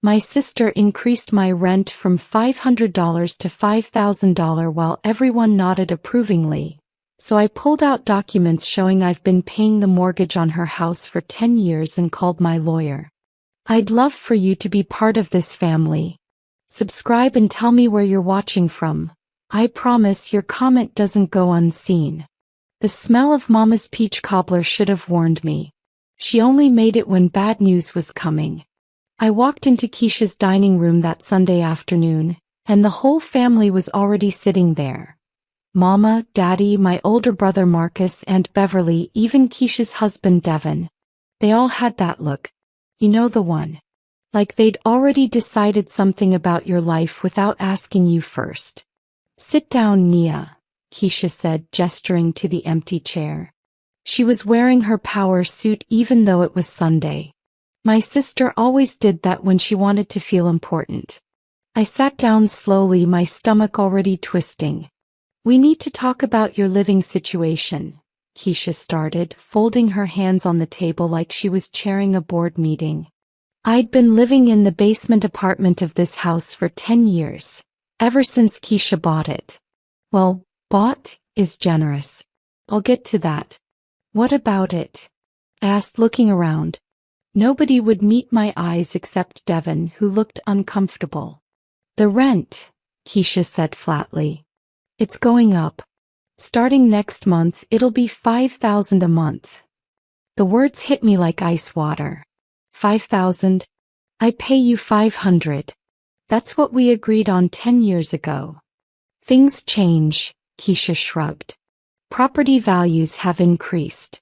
My sister increased my rent from $500 to $5,000 while everyone nodded approvingly, so I pulled out documents showing I've been paying the mortgage on her house for 10 years and called my lawyer. I'd love for you to be part of this family. Subscribe and tell me where you're watching from. I promise your comment doesn't go unseen. The smell of Mama's peach cobbler should have warned me. She only made it when bad news was coming. I walked into Keisha's dining room that Sunday afternoon, and the whole family was already sitting there. Mama, Daddy, my older brother Marcus, and Beverly, even Keisha's husband Devin. They all had that look. You know the one. Like they'd already decided something about your life without asking you first. Sit down, Nia, Keisha said, gesturing to the empty chair. She was wearing her power suit even though it was Sunday. My sister always did that when she wanted to feel important. I sat down slowly, my stomach already twisting. We need to talk about your living situation, Keisha started, folding her hands on the table like she was chairing a board meeting. I'd been living in the basement apartment of this house for 10 years, ever since Keisha bought it. Well, bought is generous. I'll get to that. What about it? I asked, looking around. Nobody would meet my eyes except Devin, who looked uncomfortable. The rent, Keisha said flatly. It's going up. Starting next month, it'll be $5,000 a month. The words hit me like ice water. $5,000? I pay you $500. That's what we agreed on 10 years ago. Things change, Keisha shrugged. Property values have increased.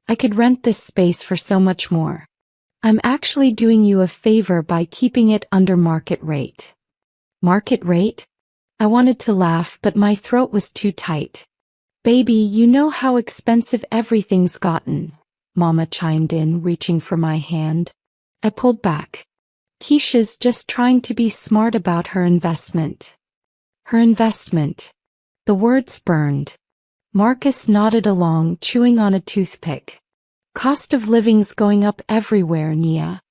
I could rent this space for so much more. I'm actually doing you a favor by keeping it under market rate. Market rate? I wanted to laugh, but my throat was too tight. Baby, you know how expensive everything's gotten, Mama chimed in, reaching for my hand. I pulled back. Keisha's just trying to be smart about her investment. Her investment. The words burned. Marcus nodded along, chewing on a toothpick. Cost of living's going up everywhere, Nia.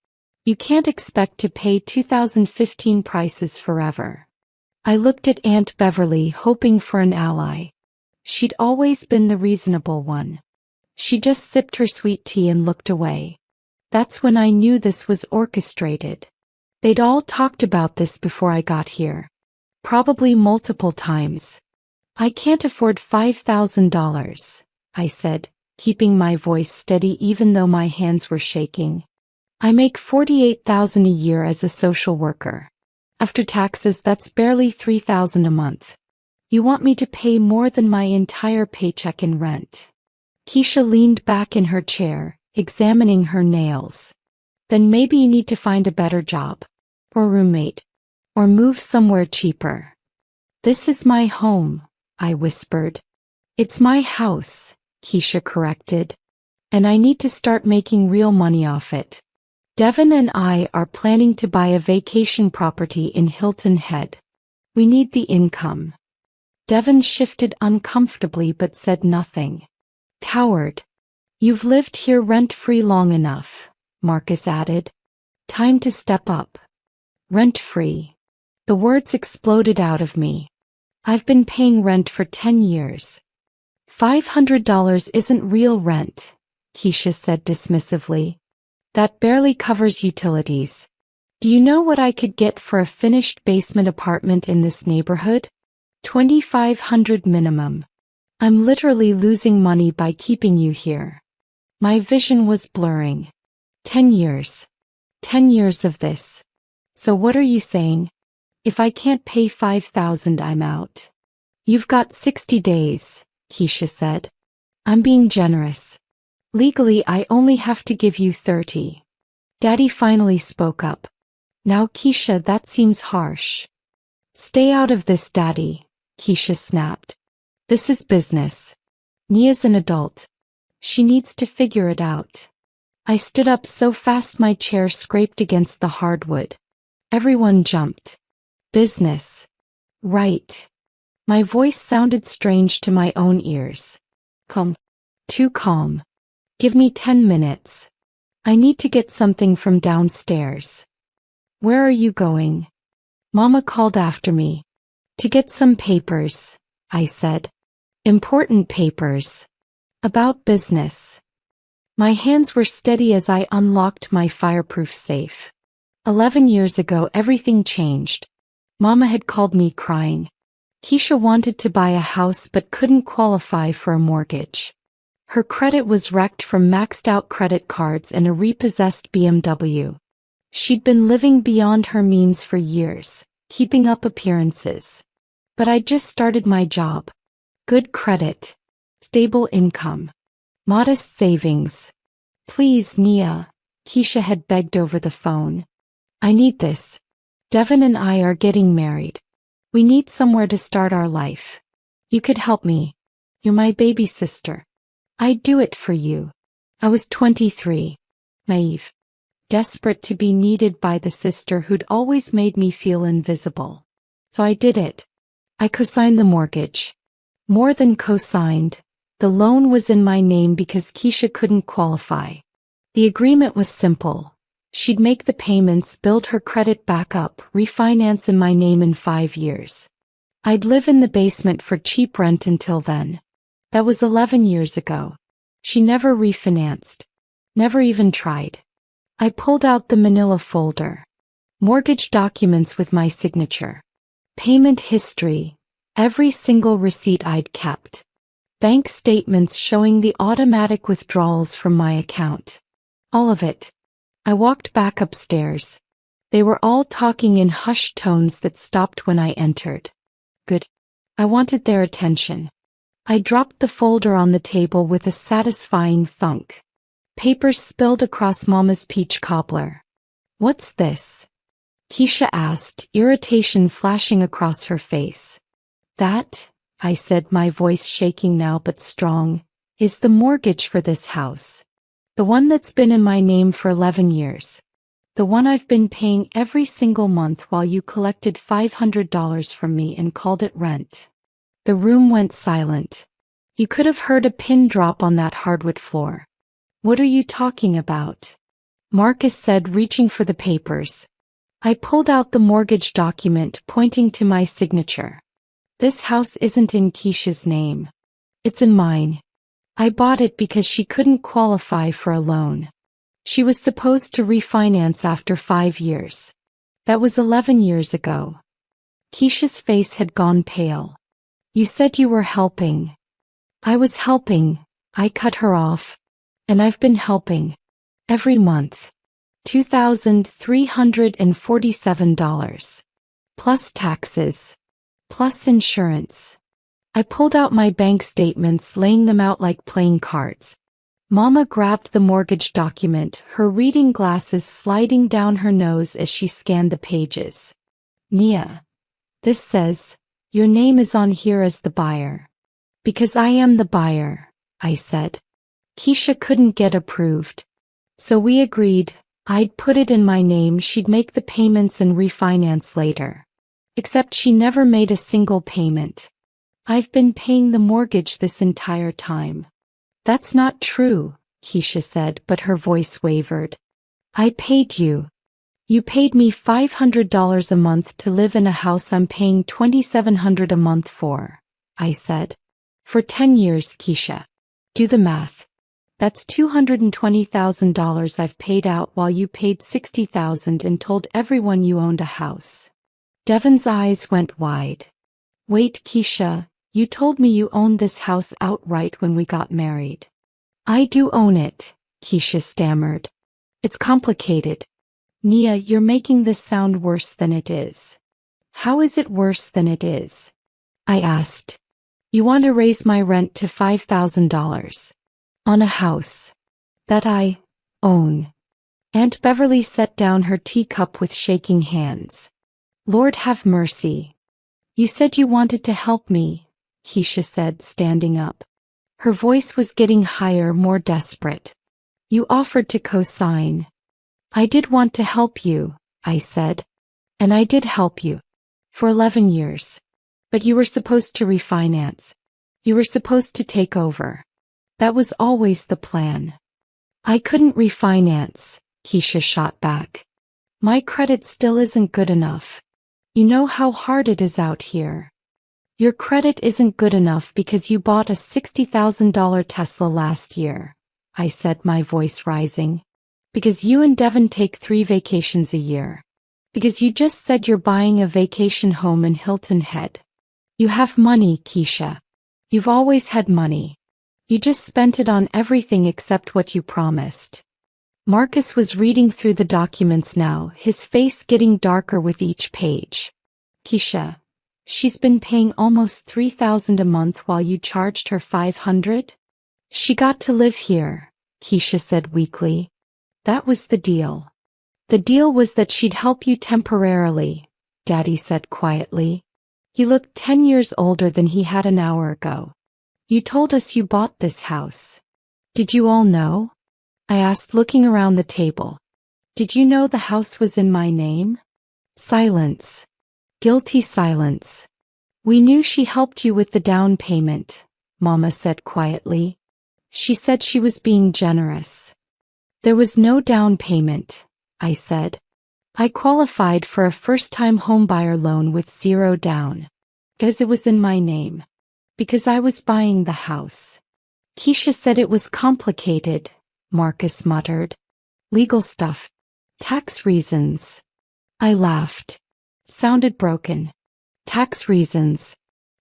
You can't expect to pay 2015 prices forever. I looked at Aunt Beverly, hoping for an ally. She'd always been the reasonable one. She just sipped her sweet tea and looked away. That's when I knew this was orchestrated. They'd all talked about this before I got here. Probably multiple times. I can't afford $5,000, I said, keeping my voice steady even though my hands were shaking. I make $48,000 a year as a social worker. After taxes, that's barely $3,000 a month. You want me to pay more than my entire paycheck in rent? Keisha leaned back in her chair, examining her nails. Then maybe you need to find a better job. Or roommate. Or move somewhere cheaper. This is my home, I whispered. It's my house, Keisha corrected. And I need to start making real money off it. Devin and I are planning to buy a vacation property in Hilton Head. We need the income. Devin shifted uncomfortably but said nothing. Coward. You've lived here rent-free long enough, Marcus added. Time to step up. Rent-free. The words exploded out of me. I've been paying rent for 10 years. $500 isn't real rent, Keisha said dismissively. That barely covers utilities. Do you know what I could get for a finished basement apartment in this neighborhood? $2,500 minimum. I'm literally losing money by keeping you here. My vision was blurring. 10 years. 10 years of this. So what are you saying? If I can't pay $5,000, I'm out. You've got 60 days, Keisha said. I'm being generous. Legally, I only have to give you 30. Daddy finally spoke up. Now, Keisha, that seems harsh. Stay out of this, Daddy, Keisha snapped. This is business. Nia's an adult. She needs to figure it out. I stood up so fast my chair scraped against the hardwood. Everyone jumped. Business. Right. My voice sounded strange to my own ears. Calm. Too calm. Give me 10 minutes. I need to get something from downstairs. Where are you going? Mama called after me. To get some papers, I said. Important papers. About business. My hands were steady as I unlocked my fireproof safe. 11 years ago everything changed. Mama had called me crying. Keisha wanted to buy a house but couldn't qualify for a mortgage. Her credit was wrecked from maxed-out credit cards and a repossessed BMW. She'd been living beyond her means for years, keeping up appearances. But I'd just started my job. Good credit. Stable income. Modest savings. Please, Nia, Keisha had begged over the phone. I need this. Devin and I are getting married. We need somewhere to start our life. You could help me. You're my baby sister. I'd do it for you. I was 23. Naive. Desperate to be needed by the sister who'd always made me feel invisible. So I did it. I co-signed the mortgage. More than co-signed, the loan was in my name because Keisha couldn't qualify. The agreement was simple. She'd make the payments, build her credit back up, refinance in my name in 5 years. I'd live in the basement for cheap rent until then. That was 11 years ago. She never refinanced. Never even tried. I pulled out the manila folder. Mortgage documents with my signature. Payment history. Every single receipt I'd kept. Bank statements showing the automatic withdrawals from my account. All of it. I walked back upstairs. They were all talking in hushed tones that stopped when I entered. Good. I wanted their attention. I dropped the folder on the table with a satisfying thunk. Papers spilled across Mama's peach cobbler. What's this? Keisha asked, irritation flashing across her face. That, I said, my voice shaking now but strong, is the mortgage for this house. The one that's been in my name for 11 years. The one I've been paying every single month while you collected $500 from me and called it rent. The room went silent. You could have heard a pin drop on that hardwood floor. What are you talking about? Marcus said, reaching for the papers. I pulled out the mortgage document, pointing to my signature. This house isn't in Keisha's name. It's in mine. I bought it because she couldn't qualify for a loan. She was supposed to refinance after 5 years. That was 11 years ago. Keisha's face had gone pale. You said you were helping. I was helping. I cut her off. And I've been helping. Every month. $2,347. Plus taxes. Plus insurance. I pulled out my bank statements, laying them out like playing cards. Mama grabbed the mortgage document, her reading glasses sliding down her nose as she scanned the pages. Nia. This says, your name is on here as the buyer. Because I am the buyer, I said. Keisha couldn't get approved. So we agreed, I'd put it in my name, she'd make the payments and refinance later. Except she never made a single payment. I've been paying the mortgage this entire time. That's not true, Keisha said, but her voice wavered. I paid you. You paid me $500 a month to live in a house I'm paying $2,700 a month for, I said. For 10 years, Keisha. Do the math. That's $220,000 I've paid out while you paid $60,000 and told everyone you owned a house. Devin's eyes went wide. Wait, Keisha, you told me you owned this house outright when we got married. I do own it, Keisha stammered. It's complicated. Nia, you're making this sound worse than it is. How is it worse than it is? I asked. You want to raise my rent to $5,000. On a house. That I own. Aunt Beverly set down her teacup with shaking hands. Lord have mercy. You said you wanted to help me, Keisha said, standing up. Her voice was getting higher, more desperate. You offered to co-sign. I did want to help you, I said. And I did help you. For 11 years. But you were supposed to refinance. You were supposed to take over. That was always the plan. I couldn't refinance, Keisha shot back. My credit still isn't good enough. You know how hard it is out here. Your credit isn't good enough because you bought a $60,000 Tesla last year, I said, my voice rising. Because you and Devin take 3 vacations a year. Because you just said you're buying a vacation home in Hilton Head. You have money, Keisha. You've always had money. You just spent it on everything except what you promised. Marcus was reading through the documents now, his face getting darker with each page. Keisha, she's been paying almost $3,000 a month while you charged her $500? She got to live here, Keisha said weakly. That was the deal. The deal was that she'd help you temporarily, Daddy said quietly. He looked 10 years older than he had an hour ago. You told us you bought this house. Did you all know? I asked, looking around the table. Did you know the house was in my name? Silence. Guilty silence. We knew she helped you with the down payment, Mama said quietly. She said she was being generous. There was no down payment, I said. I qualified for a first-time homebuyer loan with 0 down. Because it was in my name. Because I was buying the house. Keisha said it was complicated, Marcus muttered. Legal stuff. Tax reasons. I laughed. Sounded broken. Tax reasons.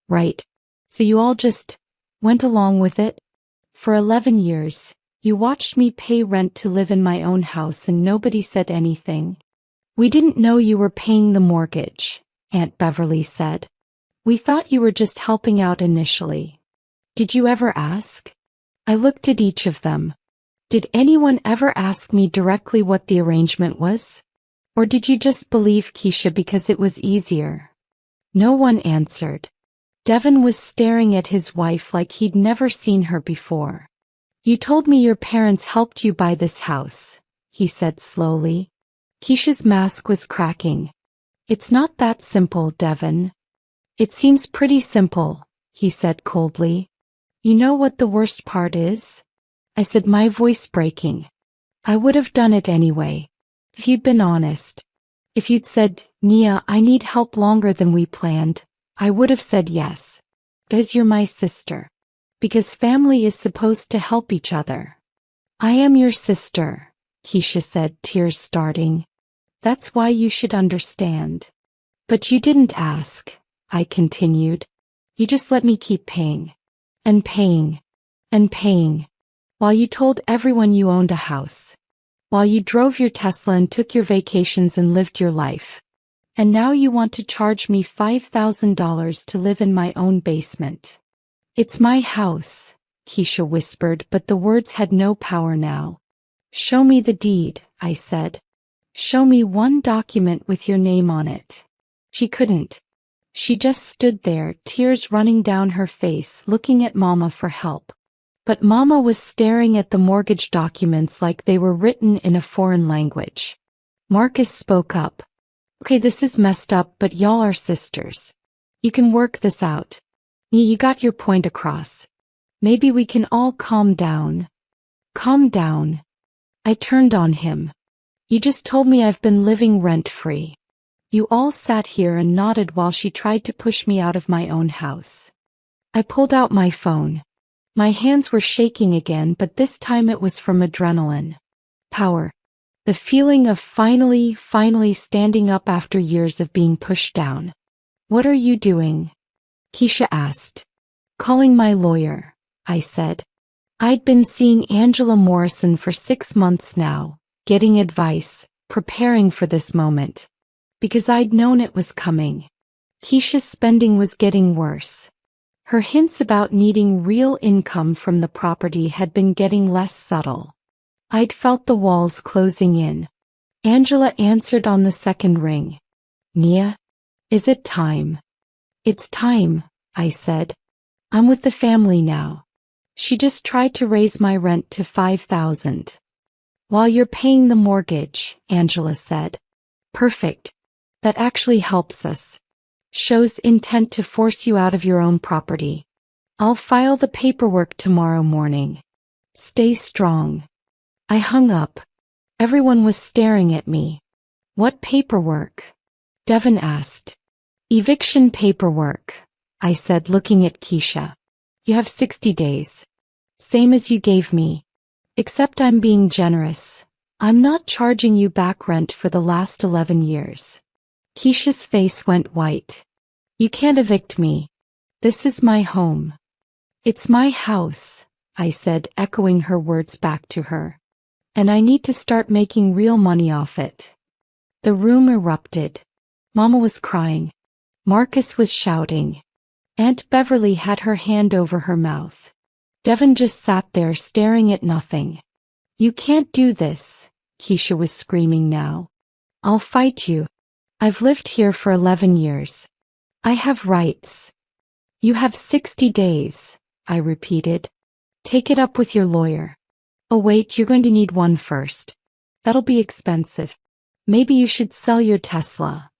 Right. So you all just went along with it? For 11 years, you watched me pay rent to live in my own house and nobody said anything. We didn't know you were paying the mortgage, Aunt Beverly said. We thought you were just helping out initially. Did you ever ask? I looked at each of them. Did anyone ever ask me directly what the arrangement was? Or did you just believe Keisha because it was easier? No one answered. Devin was staring at his wife like he'd never seen her before. You told me your parents helped you buy this house, he said slowly. Keisha's mask was cracking. It's not that simple, Devin. It seems pretty simple, he said coldly. You know what the worst part is? I said, my voice breaking. I would have done it anyway. If you'd been honest. If you'd said, Nia, I need help longer than we planned, I would have said yes. Because you're my sister. Because family is supposed to help each other. I am your sister, Keisha said, tears starting. That's why you should understand. But you didn't ask, I continued. You just let me keep paying. And paying. And paying. While you told everyone you owned a house. While you drove your Tesla and took your vacations and lived your life. And now you want to charge me $5,000 to live in my own basement. It's my house, Keisha whispered, but the words had no power now. Show me the deed, I said. Show me one document with your name on it. She couldn't. She just stood there, tears running down her face, looking at Mama for help. But Mama was staring at the mortgage documents like they were written in a foreign language. Marcus spoke up. Okay, this is messed up, but y'all are sisters. You can work this out. You got your point across. Maybe we can all calm down. Calm down. I turned on him. You just told me I've been living rent-free. You all sat here and nodded while she tried to push me out of my own house. I pulled out my phone. My hands were shaking again, but this time it was from adrenaline. Power. The feeling of finally standing up after years of being pushed down. What are you doing? Keisha asked. Calling my lawyer, I said. I'd been seeing Angela Morrison for 6 months now, getting advice, preparing for this moment. Because I'd known it was coming. Keisha's spending was getting worse. Her hints about needing real income from the property had been getting less subtle. I'd felt the walls closing in. Angela answered on the second ring. Nia? Is it time? It's time, I said. I'm with the family now. She just tried to raise my rent to $5,000. While you're paying the mortgage, Angela said. Perfect. That actually helps us. Shows intent to force you out of your own property. I'll file the paperwork tomorrow morning. Stay strong. I hung up. Everyone was staring at me. What paperwork? Devin asked. Eviction paperwork, I said, looking at Keisha. You have 60 days. Same as you gave me. Except I'm being generous. I'm not charging you back rent for the last 11 years. Keisha's face went white. You can't evict me. This is my home. It's my house, I said, echoing her words back to her. And I need to start making real money off it. The room erupted. Mama was crying. Marcus was shouting. Aunt Beverly had her hand over her mouth. Devin just sat there staring at nothing. You can't do this, Keisha was screaming now. I'll fight you. I've lived here for 11 years. I have rights. You have 60 days, I repeated. Take it up with your lawyer. Oh wait, you're going to need one first. That'll be expensive. Maybe you should sell your Tesla.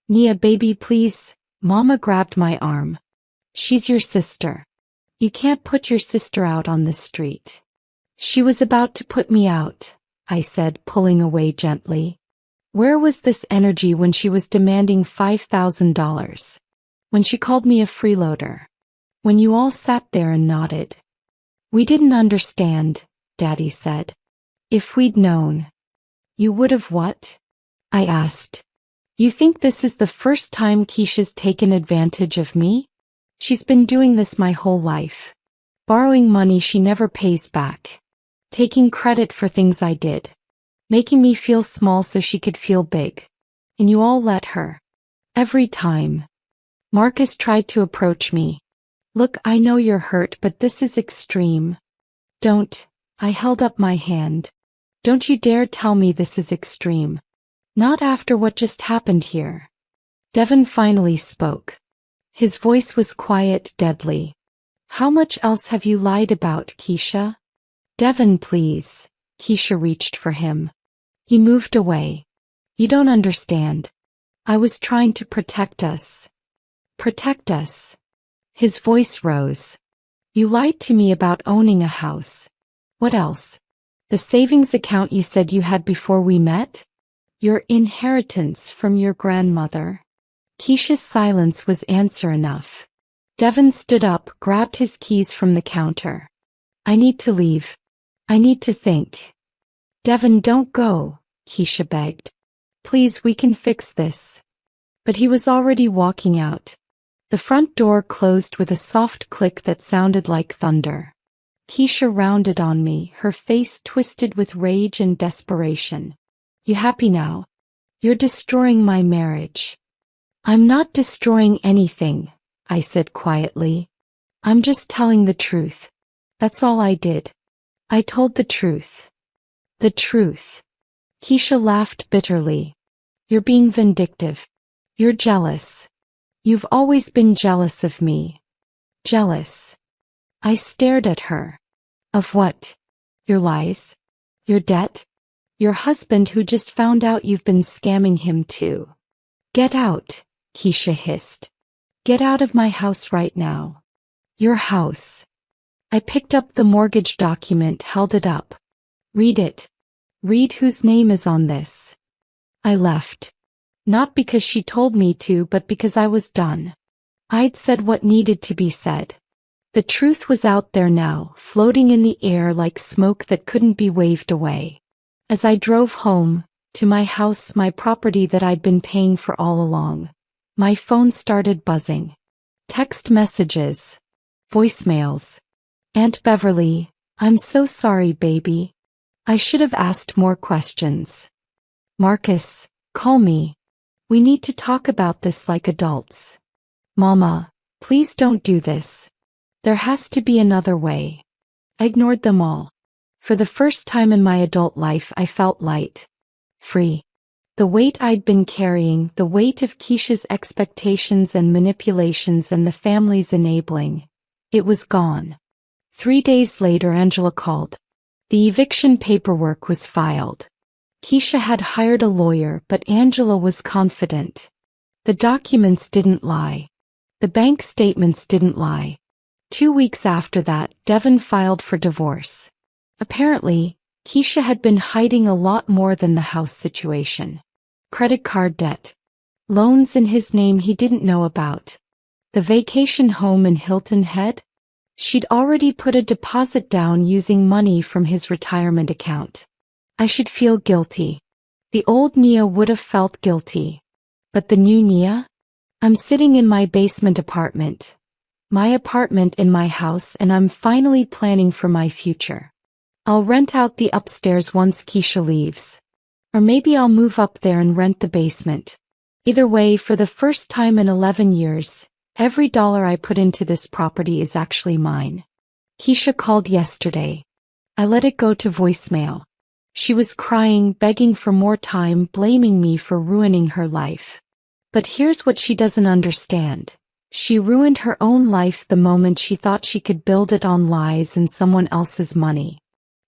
Nia, baby, please. Mama grabbed my arm. She's your sister. You can't put your sister out on the street. She was about to put me out, I said, pulling away gently. Where was this energy when she was demanding $5,000? When she called me a freeloader? When you all sat there and nodded? We didn't understand, Daddy said. If we'd known. You would have what? I asked. You think this is the first time Keisha's taken advantage of me? She's been doing this my whole life. Borrowing money she never pays back. Taking credit for things I did. Making me feel small so she could feel big. And you all let her. Every time. Marcus tried to approach me. Look, I know you're hurt, but this is extreme. Don't. I held up my hand. Don't you dare tell me this is extreme. Not after what just happened here. Devin finally spoke. His voice was quiet, deadly. How much else have you lied about, Keisha? Devin, please. Keisha reached for him. He moved away. You don't understand. I was trying to protect us. Protect us. His voice rose. You lied to me about owning a house. What else? The savings account you said you had before we met? Your inheritance from your grandmother. Keisha's silence was answer enough. Devin stood up, grabbed his keys from the counter. I need to leave. I need to think. Devin, don't go, Keisha begged. Please, we can fix this. But he was already walking out. The front door closed with a soft click that sounded like thunder. Keisha rounded on me, her face twisted with rage and desperation. You happy now? You're destroying my marriage. I'm not destroying anything, I said quietly. I'm just telling the truth. That's all I did. I told the truth. The truth. Keisha laughed bitterly. You're being vindictive. You're jealous. You've always been jealous of me. Jealous. I stared at her. Of what? Your lies? Your debt? Your husband who just found out you've been scamming him too. Get out, Keisha hissed. Get out of my house right now. Your house. I picked up the mortgage document, held it up. Read it. Read whose name is on this. I left. Not because she told me to, but because I was done. I'd said what needed to be said. The truth was out there now, floating in the air like smoke that couldn't be waved away. As I drove home, to my house, my property that I'd been paying for all along, my phone started buzzing. Text messages. Voicemails. Aunt Beverly, I'm so sorry, baby. I should have asked more questions. Marcus, call me. We need to talk about this like adults. Mama, please don't do this. There has to be another way. I ignored them all. For the first time in my adult life, I felt light. Free. The weight I'd been carrying, the weight of Keisha's expectations and manipulations and the family's enabling, it was gone. 3 days later, Angela called. The eviction paperwork was filed. Keisha had hired a lawyer, but Angela was confident. The documents didn't lie. The bank statements didn't lie. 2 weeks after that, Devin filed for divorce. Apparently, Keisha had been hiding a lot more than the house situation. credit card debt, loans in his name he didn't know about, the vacation home in Hilton Head. She'd already put a deposit down using money from his retirement account. I should feel guilty. The old Nia would have felt guilty. But the new Nia? I'm sitting in my basement apartment. My apartment in my house, and I'm finally planning for my future. I'll rent out the upstairs once Keisha leaves. Or maybe I'll move up there and rent the basement. Either way, for the first time in 11 years, every dollar I put into this property is actually mine. Keisha called yesterday. I let it go to voicemail. She was crying, begging for more time, blaming me for ruining her life. But here's what she doesn't understand. She ruined her own life the moment she thought she could build it on lies and someone else's money.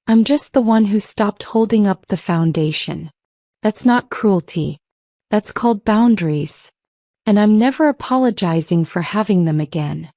I'm just the one who stopped holding up the foundation. That's not cruelty. That's called boundaries. And I'm never apologizing for having them again.